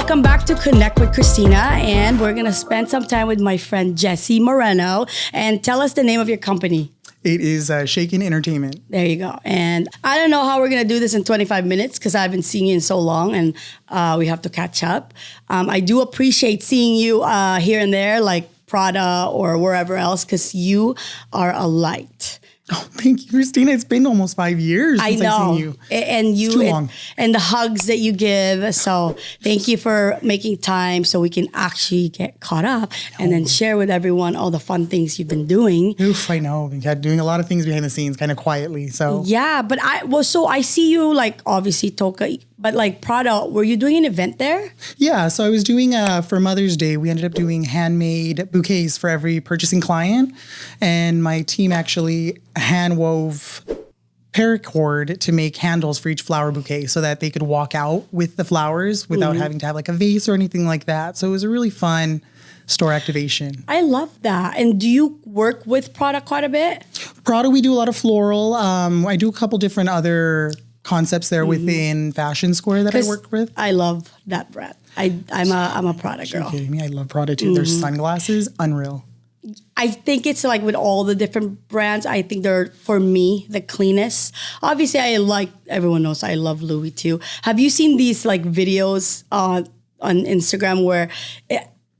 Welcome back to Connect with Christina, and we're going to spend some time with my friend Jessie Moreno. And tell us the name of your company. It is Shaken Entertainment. There you go. And I don't know how we're going to do this in 25 minutes because I haven't seen you in so long and we have to catch up. I do appreciate seeing you here and there, like Prada or wherever else, because you are a light. Oh, thank you, Christina. It's been almost 5 years since I've seen you. And you, it's too long. And the hugs that you give. So thank you for making time so we can actually get caught up and then share with everyone all the fun things you've been doing. Oof, I know. We've had doing a lot of things behind the scenes, kind of quietly. So yeah, but so I see you like obviously Toka, but like Prada, were you doing an event there? Yeah, so I was doing for Mother's Day, we ended up doing handmade bouquets for every purchasing client. And my team actually hand wove paracord to make handles for each flower bouquet so that they could walk out with the flowers without having to have like a vase or anything like that. So it was a really fun store activation. I love that. And do you work with Prada quite a bit? Prada, we do a lot of floral. I do a couple different other concepts there within Fashion Square that I worked with. I love that brand. I'm a Prada girl. Are you kidding me? I love Prada too. Their sunglasses, unreal. I think it's like with all the different brands, I think they're, for me, the cleanest. Obviously, everyone knows I love Louis too. Have you seen these like videos on Instagram where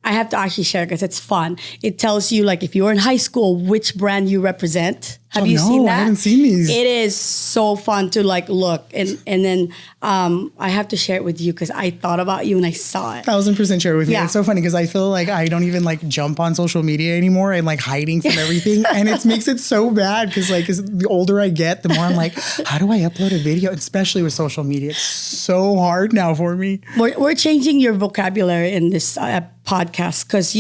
I have to actually share because it's fun. It tells you like if you were in high school, which brand you represent. Have you seen that? I haven't seen these. It is so fun to like look and then I have to share it with you because I thought about you and I saw it. 1000% share it with me. Yeah. It's so funny because I feel like I don't even like jump on social media anymore. I'm like hiding from everything, and it makes it so bad because like the older I get, the more I'm like, how do I upload a video? Especially with social media, it's so hard now for me. We're changing your vocabulary in this podcast because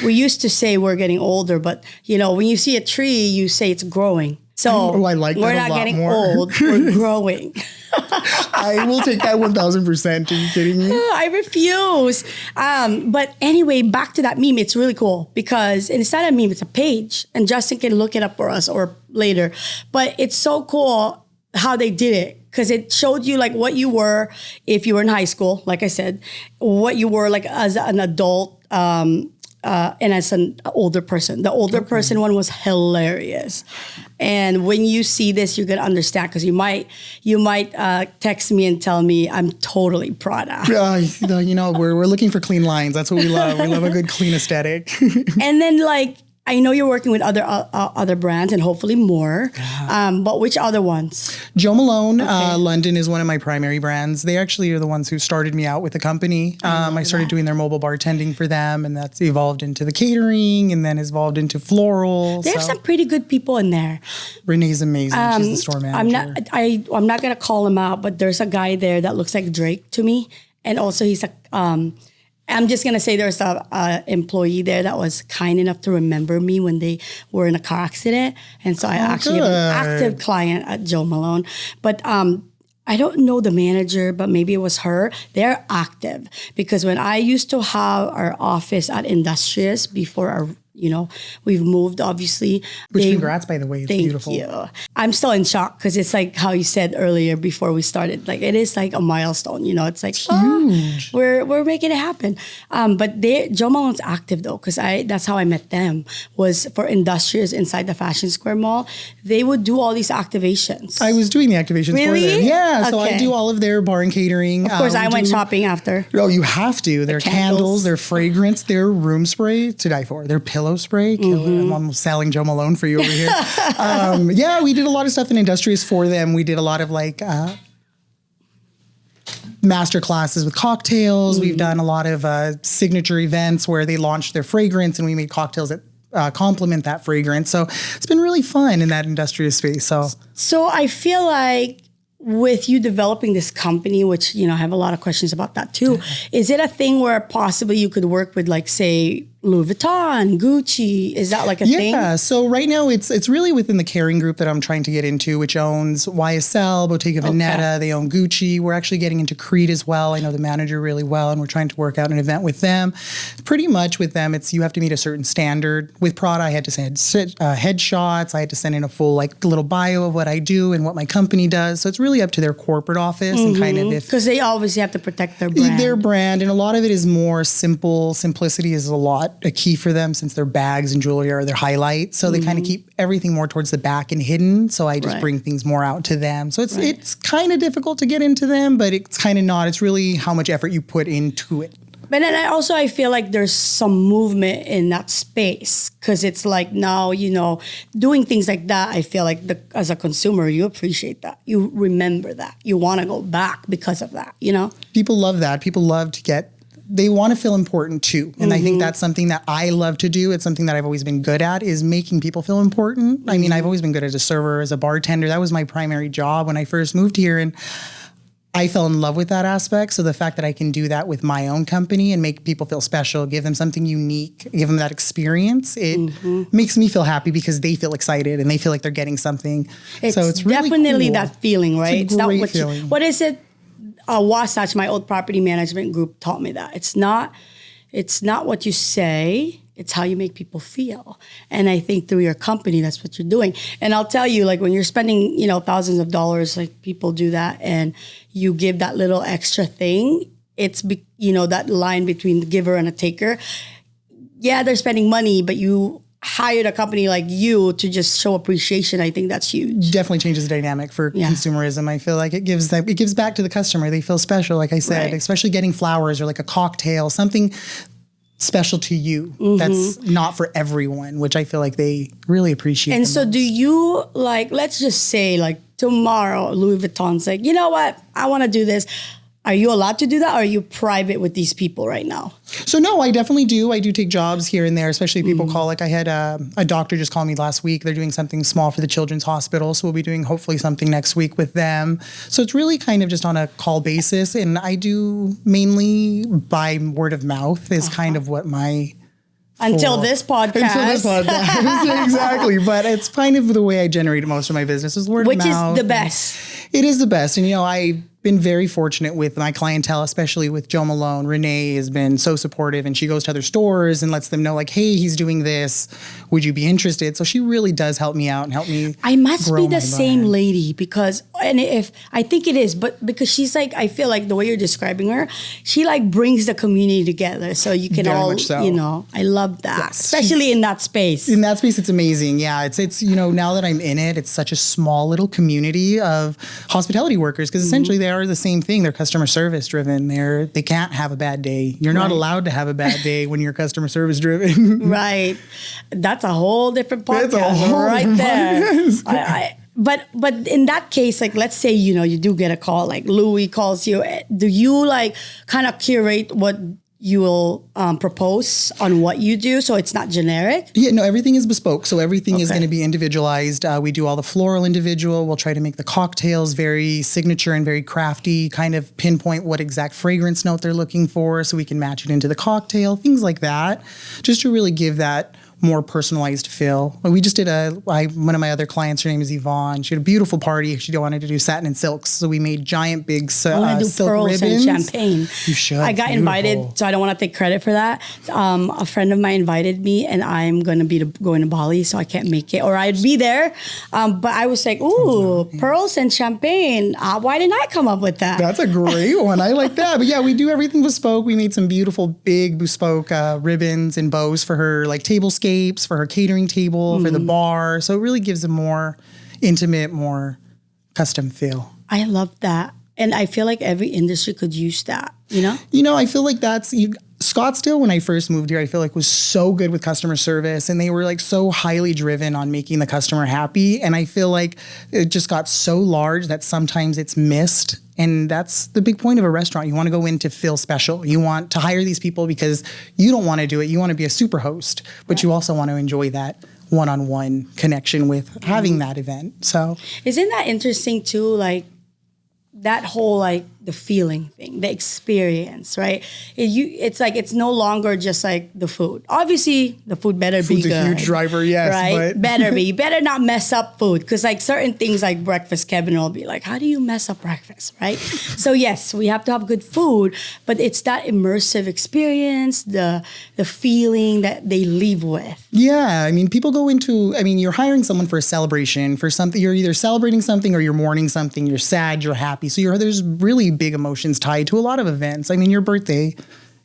we used to say we're getting older, but when you see a tree, you say it's growing. So I like that we're not a lot getting more. old, we're growing. I will take that 1000%. Are you kidding me? I refuse. But anyway, back to that meme. It's really cool because it's not a meme, it's a page. And Justin can look it up for us or later. But it's so cool how they did it because it showed you like what you were if you were in high school, like I said, what you were like as an adult, and as an older person. The older person one was hilarious. And when you see this, you're going to understand because you might text me and tell me I'm totally Prada. We're looking for clean lines. That's what we love. We love a good clean aesthetic. And then like, I know you're working with other brands and hopefully more, but which other ones? Jo Malone, London is one of my primary brands. They actually are the ones who started me out with the company. I started doing their mobile bartending for them, and that's evolved into the catering, and then has evolved into floral. There's some pretty good people in there. Renee's amazing. She's the store manager. I'm not gonna call him out, but there's a guy there that looks like Drake to me, and also he's I'm just going to say there's a employee there that was kind enough to remember me when they were in a car accident. And so I actually have an active client at Jo Malone. But I don't know the manager, but maybe it was her. They're active because when I used to have our office at Industrious before we've moved, obviously. Which congrats, by the way. It's beautiful. Thank you. I'm still in shock because it's like how you said earlier before we started. Like it is like a milestone. It's like huge. We're making it happen. But Jo Malone's active though because that's how I met them was for Industrious inside the Fashion Square Mall. They would do all these activations. I was doing the activations for them. Yeah, so I do all of their bar and catering. Of course, I went shopping after. Oh, you have to. Their candles, their fragrance, their room spray to die for. Their pillow spray. I'm almost selling Jo Malone for you over here. We did a lot of stuff in Industrious for them. We did a lot of like master classes with cocktails. We've done a lot of signature events where they launched their fragrance and we made cocktails that complement that fragrance. So it's been really fun in that Industrious space. So I feel like with you developing this company, which, I have a lot of questions about that too. Is it a thing where possibly you could work with like, say, Louis Vuitton, Gucci. Is that like a thing? Yeah. So right now it's really within the Kering group that I'm trying to get into, which owns YSL, Bottega Veneta. They own Gucci. We're actually getting into Creed as well. I know the manager really well, and we're trying to work out an event with them. Pretty much with them, it's you have to meet a certain standard. With Prada, I had to send headshots. I had to send in a full like little bio of what I do and what my company does. So it's really up to their corporate office and kind of because they obviously have to protect their brand. And a lot of it is more simple. Simplicity is a key for them since their bags and jewelry are their highlight. So they kind of keep everything more towards the back and hidden. So I just bring things more out to them. So it's kind of difficult to get into them, but it's kind of not. It's really how much effort you put into it. But then I feel like there's some movement in that space because it's like now, doing things like that, I feel like as a consumer, you appreciate that. You remember that. You want to go back because of that, People love that. People love they want to feel important too. And I think that's something that I love to do. It's something that I've always been good at is making people feel important. I mean, I've always been good as a server, as a bartender. That was my primary job when I first moved here. And I fell in love with that aspect. So the fact that I can do that with my own company and make people feel special, give them something unique, give them that experience, it makes me feel happy because they feel excited and they feel like they're getting something. It's so it's really definitely cool. that feeling, right? It's a great feeling. What is it? Wasatch, my old property management group, taught me that it's not what you say, it's how you make people feel. And I think through your company, that's what you're doing. And I'll tell you, like when you're spending, thousands of dollars, like people do that, and you give that little extra thing, it's that line between the giver and a taker. Yeah, they're spending money, but you hired a company like you to just show appreciation. I think that's huge. Definitely changes the dynamic for consumerism. I feel like it gives back to the customer. They feel special, like I said, especially getting flowers or like a cocktail, something special to you that's not for everyone, which I feel like they really appreciate. And so do you, let's just say tomorrow Louis Vuitton's like, you know what, I want to do this. Are you allowed to do that, or are you private with these people right now? So no, I definitely do. I do take jobs here and there, especially people call. Like I had a doctor just call me last week. They're doing something small for the Children's Hospital. So we'll be doing hopefully something next week with them. So it's really kind of just on a call basis. And I do mainly by word of mouth is kind of what my... Until this podcast. Exactly. But it's kind of the way I generate most of my business is word of mouth. Which is the best. It is the best. And, I've been very fortunate with my clientele, especially with Joe Malone. Renee has been so supportive, and she goes to other stores and lets them know, like, hey, he's doing this. Would you be interested? So she really does help me out and help me. I must be the same lady and if I think it is, but because she's like, I feel like the way you're describing her, she brings the community together. So you can all, I love that, especially in that space. In that space, it's amazing. Yeah. It's now that I'm in it, it's such a small little community of hospitality workers because essentially they are the same thing. They're customer service driven. They can't have a bad day. You're not allowed to have a bad day when you're customer service driven. Right. That's a whole different podcast right there. But in that case, let's say, you do get a call, like Louis calls you. Do you kind of curate what you will propose on what you do, so it's not generic? Yeah, no, everything is bespoke. So everything is going to be individualized. We do all the floral individual. We'll try to make the cocktails very signature and very crafty, kind of pinpoint what exact fragrance note they're looking for so we can match it into the cocktail, things like that, just to really give that more personalized feel. We just did one of my other clients, her name is Yvonne. She had a beautiful party. She wanted to do satin and silks. So we made giant big silk pearls ribbons. And champagne. You should. I got invited, so I don't want to take credit for that. A friend of mine invited me, and I'm going to be going to Bali, so I can't make it. Or I'd be there. But I was like, ooh, pearls and champagne. Why didn't I come up with that? That's a great one. I like that. But yeah, we do everything bespoke. We made some beautiful, big bespoke ribbons and bows for her, tablescapes, for her catering table, for the bar. So it really gives a more intimate, more custom feel. I love that. And I feel like every industry could use that, I feel like that's... Scottsdale, when I first moved here, I feel like was so good with customer service, and they were so highly driven on making the customer happy. And I feel like it just got so large that sometimes it's missed. And that's the big point of a restaurant. You want to go in to feel special. You want to hire these people because you don't want to do it. You want to be a super host, but you also want to enjoy that one-on-one connection with having that event. So isn't that interesting too? That whole the feeling thing, the experience, right? It's like, it's no longer just like the food. Obviously, the food better be good. Food's a huge driver, yes. Right? But Better be. You better not mess up food. Because like certain things like breakfast, Kevin will be like, how do you mess up breakfast, right? So yes, we have to have good food, but it's that immersive experience, the feeling that they leave with. yeah, I mean, people go into, I mean, you're hiring someone for a celebration, for something, you're either celebrating something or you're mourning something, you're sad, you're happy. So there's really big emotions tied to a lot of events. I mean, your birthday,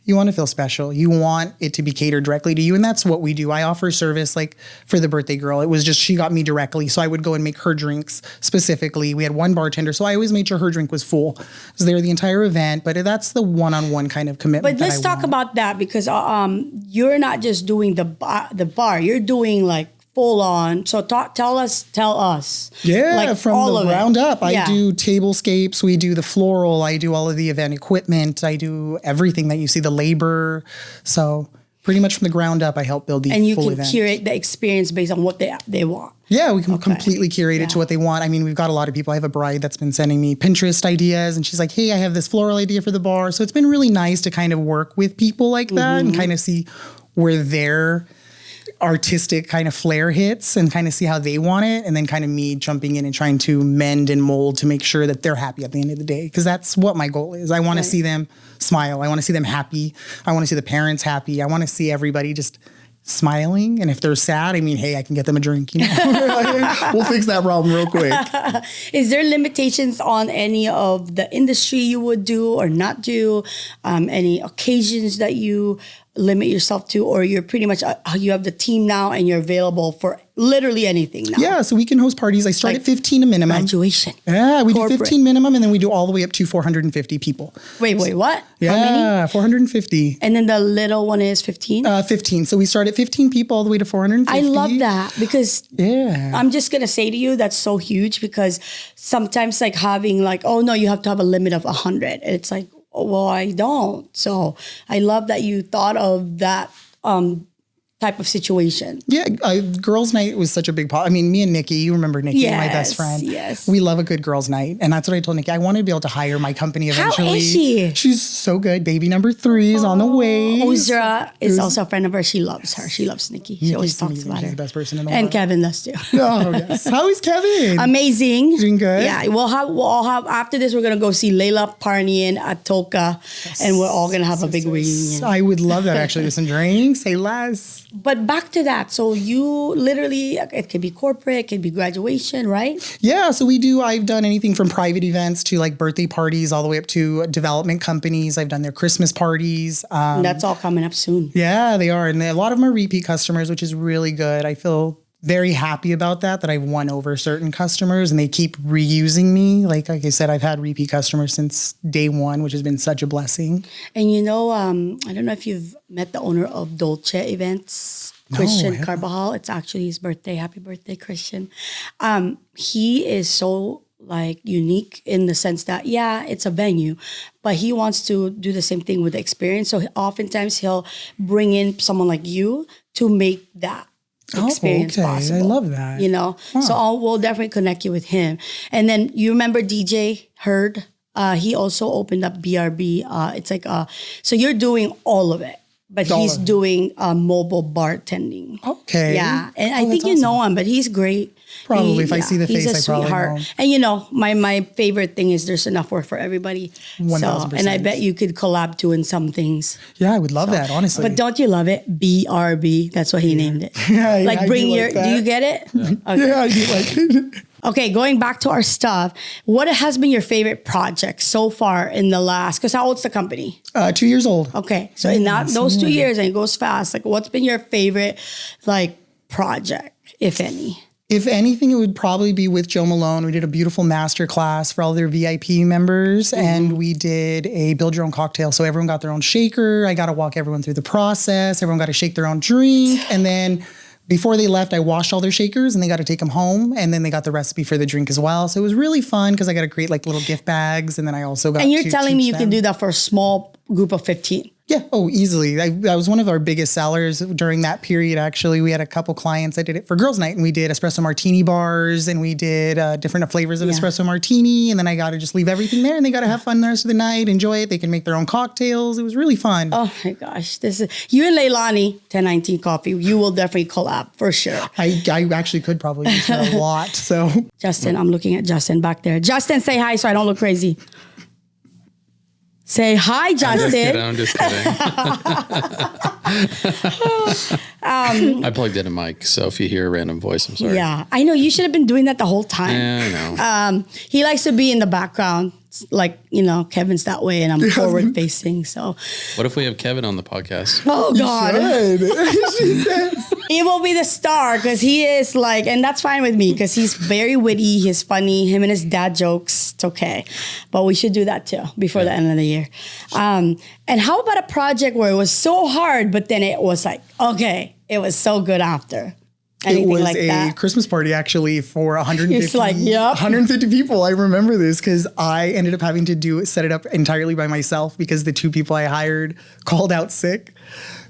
you want to feel special. You want it to be catered directly to you. And that's what we do. I offer service like for the birthday girl. It was just, she got me directly. So I would go and make her drinks specifically. We had one bartender. So I always made sure her drink was full. I was there the entire event, but that's the one-on-one kind of commitment. But let's talk about that because you're not just doing the bar. You're doing like full on. So tell us. Yeah, like from the ground up. Yeah. I do tablescapes. We do the floral. I do all of the event equipment. I do everything that you see, the labor. So pretty much from the ground up, I help build the full event. And you can curate the experience based on what they want. Yeah, we can completely curate it to what they want. I mean, we've got a lot of people. I have a bride that's been sending me Pinterest ideas, and she's like, hey, I have this floral idea for the bar. So it's been really nice to kind of work with people like that and kind of see where their artistic kind of flair hits and kind of see how they want it, and then kind of me jumping in and trying to mend and mold to make sure that they're happy at the end of the day, because that's what my goal is. I want to see them smile. I want to see them happy. I want to see the parents happy. I want to see everybody just smiling, and if they're sad, I mean, hey, I can get them a drink, you know. We'll fix that problem real quick. Is there limitations on any of the industry you would do or not do? Any occasions that you limit yourself to, or you're pretty much you have the team now and you're available for literally anything now? Yeah, so we can host parties. I start at 15 a minimum. Graduation. Yeah, we Corporate. do 15 minimum, and then we do all the way up to 450 people. Wait, what? Yeah, How many? 450. And then the little one is 15? 15. So we start at 15 people all the way to 450. I love that because Yeah. I'm just going to say to you, that's so huge, because sometimes like having like, oh no, you have to have a limit of 100. And it's like, oh, well, I don't. So I love that you thought of that type of situation. Yeah, girls' night was such a big part. I mean, me and Nikki, you remember Nikki, my best friend. Yes. We love a good girls' night. And that's what I told Nikki. I wanted to be able to hire my company eventually. How is she? She's so good. Baby number 3 is on the way. Uzra is also a friend of hers. She loves her. She loves Nikki. She always talks amazing. about She's her. the best person in the And world. Kevin does too. Oh, yes. How is Kevin? Amazing. Doing good? Yeah, we'll all have, after this, we're going to go see Layla Parnian at Toka, and we're all going to have a big reunion. I would love that, actually, with some drinks. Say less. But back to that. So you literally, it could be corporate, it could be graduation, right? Yeah, so I've done anything from private events to like birthday parties all the way up to development companies. I've done their Christmas parties. And that's all coming up soon. Yeah, they are. And a lot of them are repeat customers, which is really good. I feel very happy about that I've won over certain customers and they keep reusing me. Like I said, I've had repeat customers since day one, which has been such a blessing. And you know, I don't know if you've met the owner of Dolce Events, Christian Carbajal. It's actually his birthday. Happy birthday, Christian. He is so like unique in the sense that, yeah, it's a venue, but he wants to do the same thing with the experience. So oftentimes he'll bring in someone like you to make that experience possible. I love that. You know, so we'll definitely connect you with him. And then you remember DJ Hurd? He also opened up BRB. It's like so you're doing all of it, but he's doing mobile bartending. Okay. Yeah, and I think you know him, but he's great. Probably if I see the face, I probably know. And you know, my favorite thing is there's enough work for everybody. 1,000%. And I bet you could collab too in some things. Yeah, I would love that, honestly. But don't you love it? BRB. That's what he named it. Yeah, like bring your. Do you get it? Yeah. Okay. Yeah, I do like it. Okay, going back to our stuff, what has been your favorite project so far in the last? Because how old's the company? 2 years old. Okay, so in those 2 years, and it goes fast. Like, what's been your favorite like project, if any? If anything, it would probably be with Joe Malone. We did a beautiful master class for all their VIP members, and we did a build your own cocktail. So everyone got their own shaker. I got to walk everyone through the process. Everyone got to shake their own drink. And then before they left, I washed all their shakers and they got to take them home. And then they got the recipe for the drink as well. So it was really fun because I got to create like little gift bags. And then I also got And you're telling me you can do that for a small group of 15? Yeah. Oh, easily. That was one of our biggest sellers during that period. Actually, we had a couple clients that did it for girls' night, and we did espresso martini bars, and we did different flavors of espresso martini. And then I got to just leave everything there, and they got to have fun the rest of the night, enjoy it. They can make their own cocktails. It was really fun. Oh my gosh, this is you and Leilani 1019 Coffee. You will definitely collab for sure. I actually could probably use her a lot. So Justin, I'm looking at Justin back there. Justin, say hi so I don't look crazy. Say hi, Justin. I'm just kidding. I plugged in a mic, so if you hear a random voice, I'm sorry. Yeah, I know. You should have been doing that the whole time. Yeah, I know. He likes to be in the background. Like, Kevin's that way and I'm forward facing. So What if we have Kevin on the podcast? oh God. she says. He will be the star because he is like, and that's fine with me because he's very witty. He's funny. Him and his dad jokes. It's okay. But we should do that too before the end of the year. And how about a project where it was so hard, but then it was like, okay, it was so good after? Anything it was like a that? Christmas party actually for 150, It's like, yep. 150 people. I remember this because I ended up having to set it up entirely by myself because the 2 people I hired called out sick.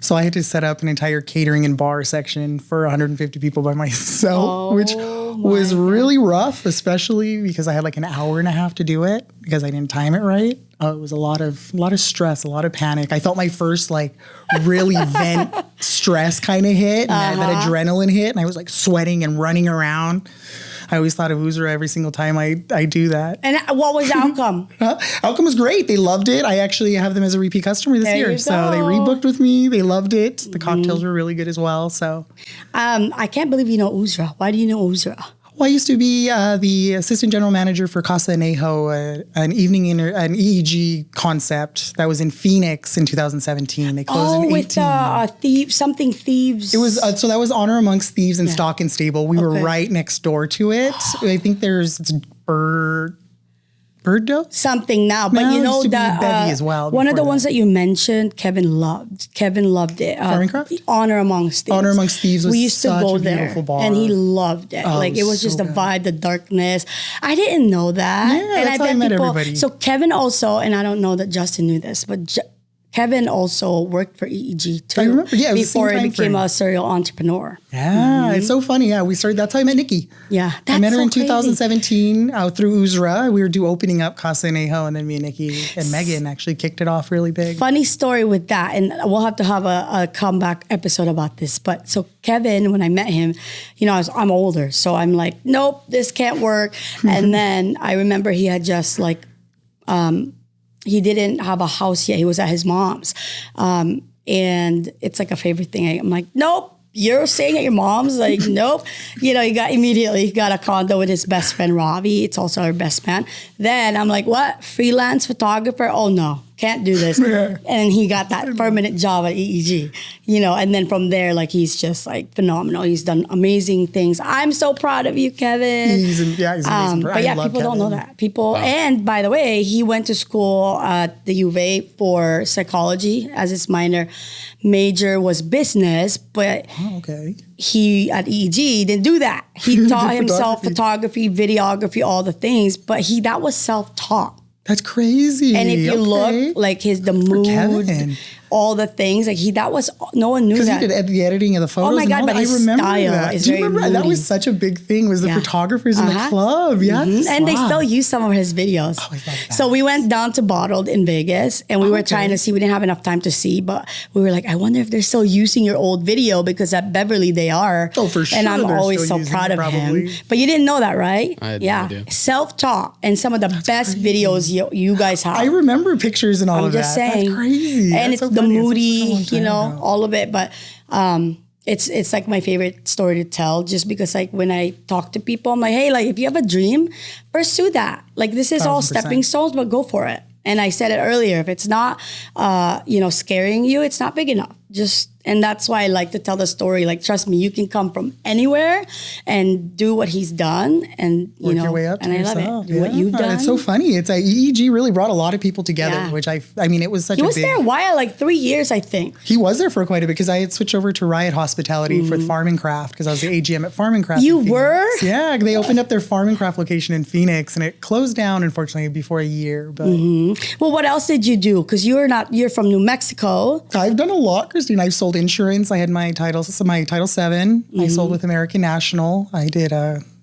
So I had to set up an entire catering and bar section for 150 people by myself, which was really rough, especially because I had like an hour and a half to do it because I didn't time it right. It was a lot of stress, a lot of panic. I felt my first like really vent stress kind of hit, and that adrenaline hit, and I was like sweating and running around. I always thought of Uzra every single time I do that. And what was the outcome? Outcome was great. They loved it. I actually have them as a repeat customer this year. So they rebooked with me. They loved it. The cocktails were really good as well. So I can't believe you know Uzra. Why do you know Uzra? Well, I used to be the assistant general manager for Casa Anejo, an an EEG concept that was in Phoenix in 2017. They closed in 18. With something thieves. It was so that was Honor Amongst Thieves and Stock and Stable. We were right next door to it. I think it's Birdo? Something now, but No, you it know used to be that Bevy as well one of the before ones that. that you mentioned, Kevin loved it. Farmingcraft? Honor Amongst Thieves. Honor Amongst Thieves was we used to such go a there, beautiful bar. and he loved it. Oh, like it was so just the good. vibe, the darkness. I didn't know that, Yeah, and that's how I met everybody. So Kevin also, and I don't know that Justin knew this, but Kevin also worked for EEG too. I remember, yeah, it was the same before he time became frame. a serial entrepreneur. Yeah, it's so funny. Yeah, we started. That's how I met Nikki. Yeah, I met her so in crazy. 2017 through Uzra. We were opening up Casa Anejo, and then me and Nikki and Megan actually kicked it off really big. Funny story with that, and we'll have to have a comeback episode about this. But so Kevin, when I met him, I'm older, so I'm like, nope, this can't work. And then I remember he had just like, he didn't have a house yet. He was at his mom's, and it's like a favorite thing. I'm like, nope. You're staying at your mom's? Like, nope. He got a condo with his best friend, Ravi. It's also our best man. Then I'm like, what? Freelance photographer? Oh, no. Can't do this. And he got that permanent job at EEG, and then from there, like, he's just like phenomenal. He's done amazing things. I'm so proud of you, Kevin. He's amazing. But yeah, people don't know that. And by the way, he went to school at the U of A for psychology as his minor. Major was business, but he at EEG didn't do that. He taught himself photography, videography, all the things, but that was self-taught. That's crazy. And if you look, like the mood, Kevin. all the things, like no one knew Because that. he did the editing of the photos. Oh my God, and all but that. his I remember style that. is Do you very remember that moody. was such a big thing? Was the photographers in the club? Yeah, And they still use some of his videos. Oh, I love that. So we went down to Bottled in Vegas, and we were trying to see. We didn't have enough time to see, but we were like, I wonder if they're still using your old video, because at Beverly they are. Oh, for sure. And I'm they're always still so using proud it, of probably. him. But you didn't know that, right? I had no idea. Self-taught, and some of the best videos you guys have. I remember pictures and all I'm of that. just saying. That's crazy. And That's it's so the funny. It's moody, such a long time ago. all of it. But it's like my favorite story to tell, just because like when I talk to people, I'm like, hey, like if you have a dream, pursue that. Like this is all 1000%. stepping stones, but go for it. And I said it earlier, if it's not, scaring you, it's not big enough. and that's why I like to tell the story. Like, trust me, you can come from anywhere and do what he's done, and Work your way up to and yourself. I love it. What you've done. It's so funny. It's like EEG really brought a lot of people together, which I mean, it was such he was there a while, like 3 years, I think. He was there for quite a bit because I had switched over to Riot Hospitality for Farm and Craft because I was the AGM at Farm and Craft. You were? Yeah, they opened up their Farm and Craft location in Phoenix, and it closed down, unfortunately, before a year. But well, what else did you do? Because you're from New Mexico. I've done a lot, Christine. I've sold insurance. I had my Title 7. I sold with American National. I did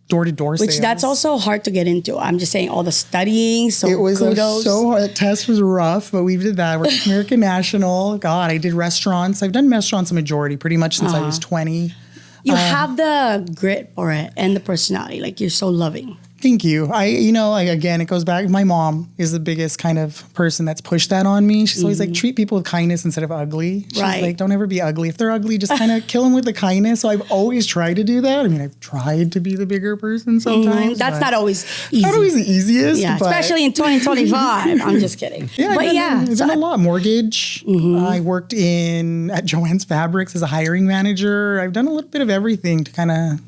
door-to-door sales. Which that's also hard to get into. I'm just saying all the studying. So it was kudos. So hard. The test was rough, but we did that. I worked with American National. God, I did restaurants. I've done restaurants a majority, pretty much since I was 20. You have the grit for it and the personality. Like, you're so loving. Thank you. Again, it goes back. My mom is the biggest kind of person that's pushed that on me. She's always like, treat people with kindness instead of ugly. She's like, don't ever be ugly. If they're ugly, just kind of kill them with the kindness. So I've always tried to do that. I mean, I've tried to be the bigger person sometimes. That's not always easy. Not always the easiest. Yeah, but especially in 2025. I'm just kidding. Yeah, I've done a lot. Mortgage. I worked at Joann's Fabrics as a hiring manager. I've done a little bit of everything to kind of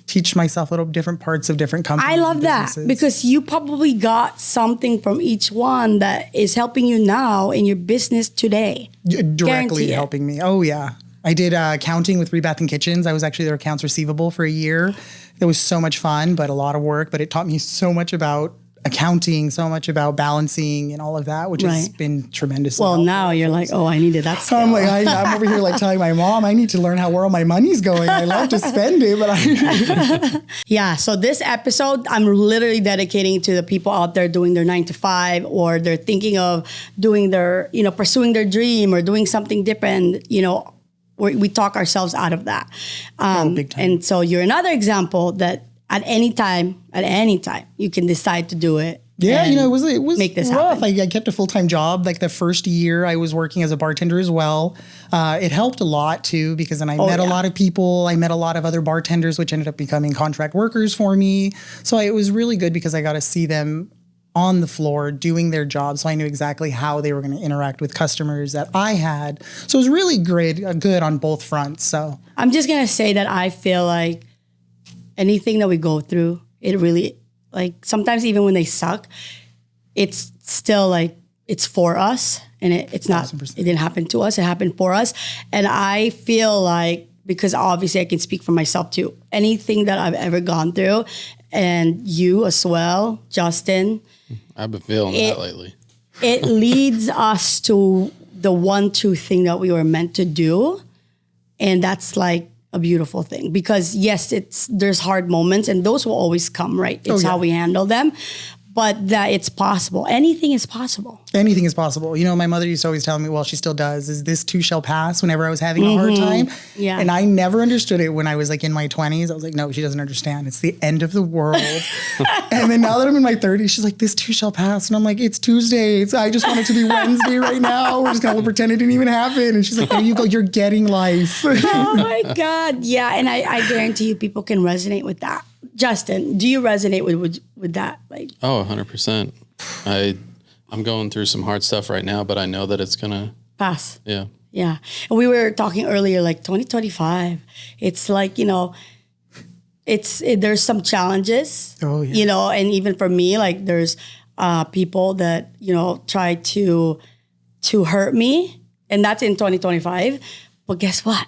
teach myself little different parts of different companies. I love that because you probably got something from each one that is helping you now in your business today. Directly helping me. Oh, yeah. I did accounting with Rebath and Kitchens. I was actually their accounts receivable for a year. It was so much fun, but a lot of work. But it taught me so much about accounting, so much about balancing and all of that, which has been tremendous. Well, now you're like, oh, I needed that skill. I'm like, I'm over here like telling my mom, I need to learn where all my money's going. I love to spend it, but Yeah, so this episode, I'm literally dedicating to the people out there doing their 9 to 5, or they're thinking of doing their, pursuing their dream or doing something different, we talk ourselves out of that. Big time. And so you're another example that at any time, you can decide to do it. Yeah, it was make this rough. happen. I kept a full-time job. Like the first year I was working as a bartender as well. It helped a lot too, because then I met a lot of people. I met a lot of other bartenders, which ended up becoming contract workers for me. So it was really good because I got to see them on the floor doing their job. So I knew exactly how they were going to interact with customers that I had. So it was really good on both fronts. So I'm just going to say that I feel like anything that we go through, it really, like, sometimes even when they suck, it's still like, it's for us, and it's not, 1,000%. It didn't happen to us, it happened for us. And I feel like, because obviously I can speak for myself too, anything that I've ever gone through, and you as well, Justin. I've been feeling that lately. It leads us to the one true thing that we were meant to do. And that's like a beautiful thing, because yes, there's hard moments, and those will always come, right? It's how we handle them, but that it's possible. Anything is possible. Anything is possible. My mother used to always tell me, well, she still does, is this too shall pass, whenever I was having a hard time. Yeah. And I never understood it when I was like in my 20s. I was like, no, she doesn't understand. It's the end of the world. And then now that I'm in my 30s, she's like, this too shall pass. And I'm like, it's Tuesday. I just want it to be Wednesday right now. We're just going to pretend it didn't even happen. And she's like, there you go. You're getting life. Oh my God. Yeah. And I guarantee you people can resonate with that. Justin, do you resonate with that? Like, oh, 100%. I'm going through some hard stuff right now, but I know that it's gonna pass. Yeah. Yeah. And we were talking earlier, like 2025. It's like, there's some challenges. Oh, yeah. And even for me, like there's people that, try to hurt me, and that's in 2025. But guess what?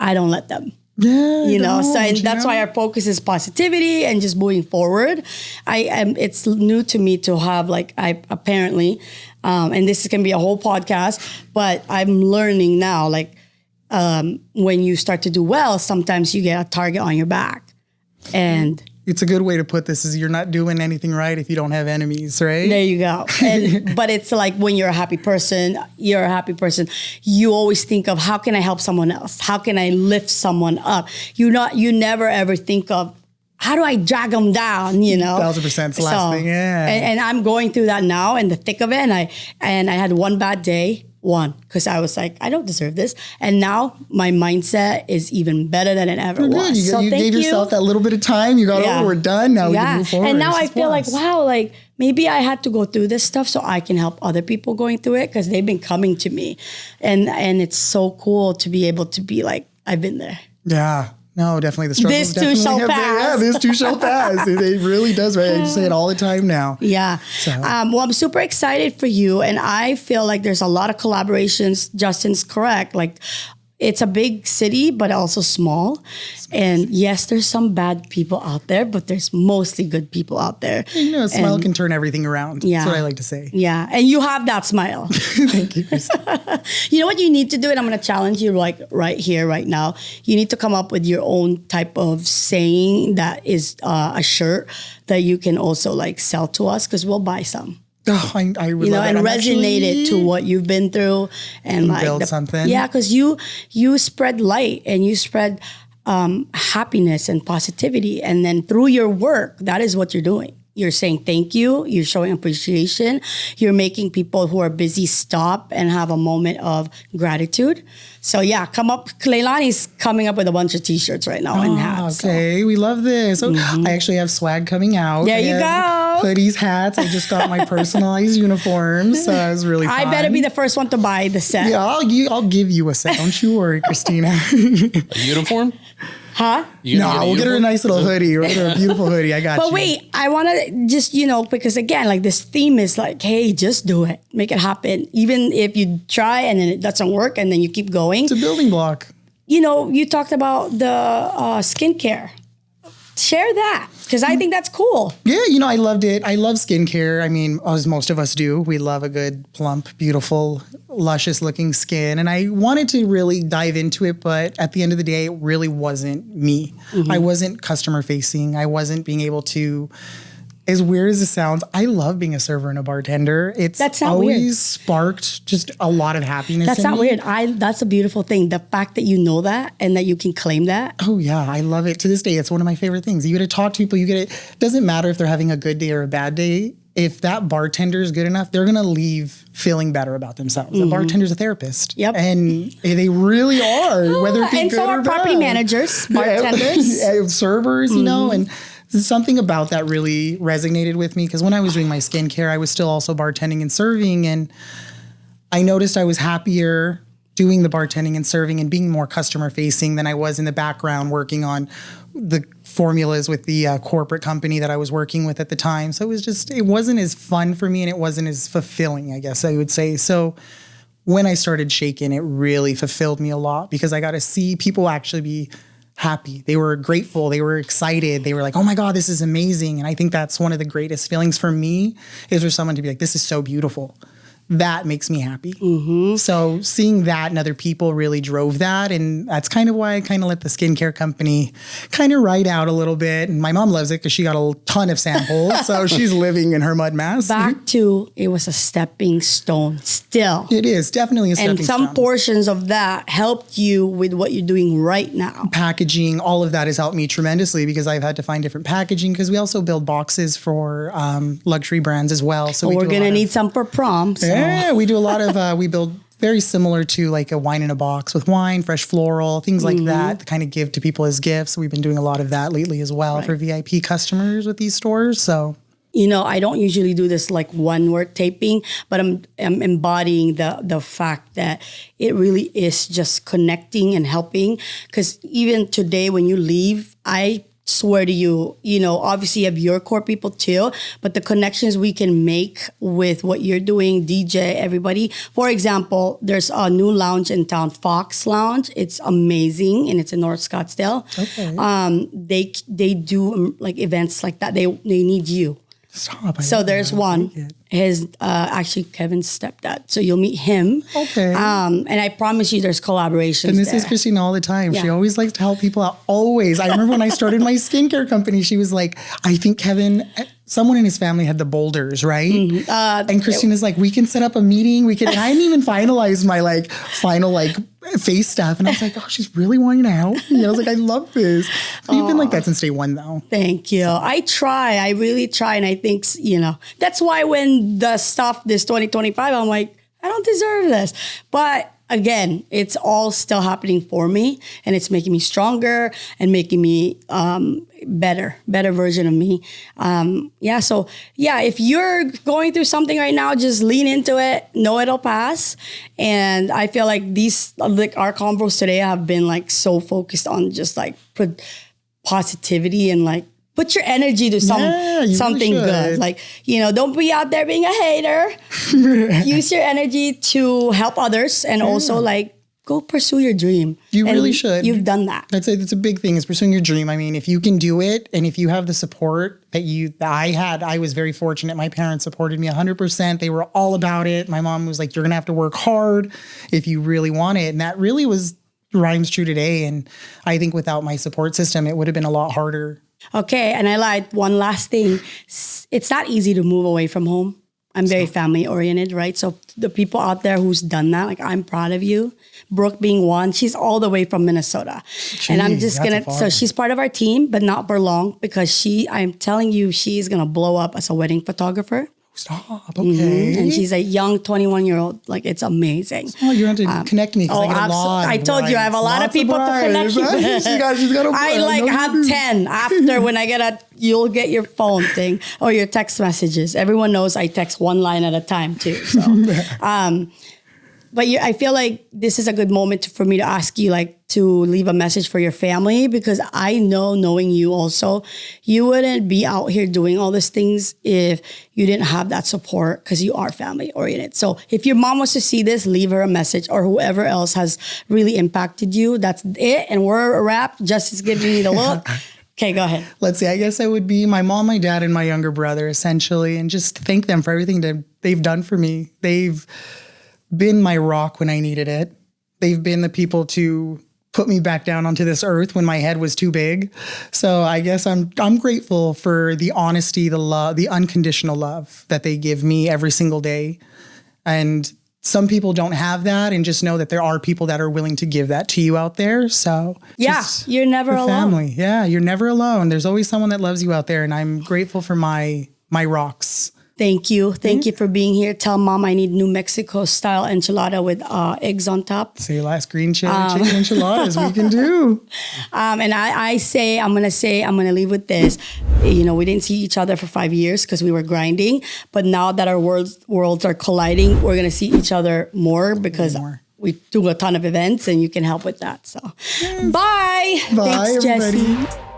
I don't let them. Yeah, That's why our focus is positivity and just moving forward. It's new to me to have apparently, and this can be a whole podcast, but I'm learning now, when you start to do well, sometimes you get a target on your back, and it's a good way to put this is you're not doing anything right if you don't have enemies, right? There you go. But it's like when you're a happy person, you always think of, how can I help someone else? How can I lift someone up? You never ever think of, how do I drag them down, 1,000% is the last thing, yeah. And I'm going through that now in the thick of it. And I had one bad day, One, because I was like, I don't deserve this. And now my mindset is even better than it ever was. You, so you thank gave yourself that little bit of time. You got over, we're done. Now we can move forward. And now I feel like, wow, like maybe I had to go through this stuff so I can help other people going through it, because they've been coming to me. And it's so cool to be able to be like, I've been there. Yeah. No, definitely the struggle. This too shall pass. This too shall pass. It really does. Right? I say it all the time now. Yeah. So. Well, I'm super excited for you. And I feel like there's a lot of collaborations. Justin's correct. Like, it's a big city, but also small. And yes, there's some bad people out there, but there's mostly good people out there. You know, a smile can turn everything around. Yeah. That's what I like to say. Yeah. And you have that smile. Thank you, Christina. You know what you need to do? And I'm going to challenge you like right here, right now. You need to come up with your own type of saying that is a shirt that you can also like sell to us, because we'll buy some. Oh, I would love and resonate it to what you've been through, and like build something. Yeah, because you spread light and you spread happiness and positivity, and then through your work, that is what you're doing. You're saying thank you. You're showing appreciation. You're making people who are busy stop and have a moment of gratitude. So yeah, come up. Leilani's coming up with a bunch of T-shirts right now and hats. Okay, we love this. So I actually have swag coming out. There you go. Hoodies, hats. I just got my personalized uniforms. So it was really fun. I better be the first one to buy the set. Yeah, I'll give you a set. Don't you worry, Christina. A uniform? Huh? No, we'll get her a nice little hoodie. We'll get her a beautiful hoodie. I got you. But wait, I want to just, because again, like this theme is like, hey, just do it. Make it happen. Even if you try and then it doesn't work and then you keep going. It's a building block. You talked about the skincare. Share that, because I think that's cool. Yeah, I loved it. I love skincare. I mean, as most of us do, we love a good, plump, beautiful, luscious looking skin. And I wanted to really dive into it, but at the end of the day, it really wasn't me. Mm-hmm. I wasn't customer facing. I wasn't being able to, as weird as it sounds, I love being a server and a bartender. That's always weird. Sparked just a lot of happiness. That's not weird. That's a beautiful thing. The fact that you know that and that you can claim that. Oh yeah, I love it. To this day, it's one of my favorite things. You get to talk to people. Doesn't matter if they're having a good day or a bad day. If that bartender is good enough, they're going to leave feeling better about themselves. Mm-hmm. The bartender's a therapist. Yep. And they really are, whether it be and good so or are bad. Property managers, bartenders. Servers, and something about that really resonated with me, because when I was doing my skincare, I was still also bartending and serving. And I noticed I was happier doing the bartending and serving and being more customer facing than I was in the background working on the formulas with the corporate company that I was working with at the time. So it wasn't as fun for me, and it wasn't as fulfilling, I guess I would say. So when I started Shaken, it really fulfilled me a lot, because I got to see people actually be happy. They were grateful. They were excited. They were like, oh my God, this is amazing. And I think that's one of the greatest feelings for me, is for someone to be like, this is so beautiful. That makes me happy. Mm-hmm. So seeing that in other people really drove that. And that's kind of why I kind of let the skincare company kind of ride out a little bit. And my mom loves it because she got a ton of samples. So she's living in her mud mask. Back to, it was a stepping stone still. It is definitely a stepping stone. And some portions of that helped you with what you're doing right now. Packaging, all of that has helped me tremendously, because I've had to find different packaging, because we also build boxes for luxury brands as well. So we're going to need some for prom. So. Yeah, we do a lot of, we build very similar to like a wine in a box, with wine, fresh floral, things like that, to kind of give to people as gifts. We've been doing a lot of that lately as well for VIP customers with these stores. So, I don't usually do this like one word taping, but I'm embodying the fact that it really is just connecting and helping. Because even today when you leave, I swear to you, obviously you have your core people too, but the connections we can make with what you're doing, DJ, everybody. For example, there's a new lounge in town, Fox Lounge. It's amazing, and it's in North Scottsdale. Okay. They do like events like that. They need you. Stop. So there's one. His actually Kevin's stepdad. So you'll meet him. Okay. And I promise you, there's collaborations. And this is Christina all the time. Yeah. She always likes to help people out. Always. I remember when I started my skincare company, she was like, I think Kevin, someone in his family had the boulders, right? Mm-hmm. And Christina's like, we can set up a meeting. I hadn't even finalized my final face stuff. And I was like, oh, she's really wanting to help me. I was like, I love this. You've been like that since day one, though. Thank you. I try. I really try. And I think, that's why when the stuff, this 2025, I'm like, I don't deserve this. But again, it's all still happening for me, and it's making me stronger and making me better version of me. So if you're going through something right now, just lean into it. Know it'll pass. And I feel like our convos today have been like so focused on just like positivity and like put your energy to something really good. Like, don't be out there being a hater. Use your energy to help others and also like go pursue your dream. You really should. You've done that. That's a big thing, is pursuing your dream. I mean, if you can do it and if you have the support that I had, I was very fortunate. My parents supported me 100%. They were all about it. My mom was like, you're going to have to work hard if you really want it. And that really rhymes true today. And I think without my support system, it would have been a lot harder. Okay, and I lied. One last thing. It's not easy to move away from home. I'm very family oriented, right? So the people out there who's done that, like, I'm proud of you. Brooke being one, she's all the way from Minnesota. And I'm just so she's part of our team, but not for long, because I'm telling you, she's gonna blow up as a wedding photographer. Stop. Okay. And she's a young 21-year-old. Like, it's amazing. Oh, you have to connect me, because I get a lot. I told you, I have a lot of people to connect you with. She's got I have 10 after when I you'll get your phone thing or your text messages. Everyone knows I text one line at a time too. So, but I feel like this is a good moment for me to ask you, like, to leave a message for your family, because I know, knowing you also, you wouldn't be out here doing all these things if you didn't have that support, because you are family oriented. So if your mom wants to see this, leave her a message, or whoever else has really impacted you. That's it. And we're a wrap. Justice giving me the look. Okay, go ahead. Let's see. I guess I would be my mom, my dad, and my younger brother, essentially, and just thank them for everything that they've done for me. They've been my rock when I needed it. They've been the people to put me back down onto this earth when my head was too big. So I guess I'm grateful for the honesty, the love, the unconditional love that they give me every single day. And some people don't have that, and just know that there are people that are willing to give that to you out there. So you're never alone. Family. Yeah, you're never alone. There's always someone that loves you out there, and I'm grateful for my rocks. Thank you. Thank you for being here. Tell Mom I need New Mexico style enchilada with eggs on top. Say last green chili chicken enchiladas we can do. And I'm going to leave with this. We didn't see each other for 5 years because we were grinding. But now that our worlds are colliding, we're going to see each other more, because we do a ton of events and you can help with that. So bye. Bye, Thanks, everybody. Jessie.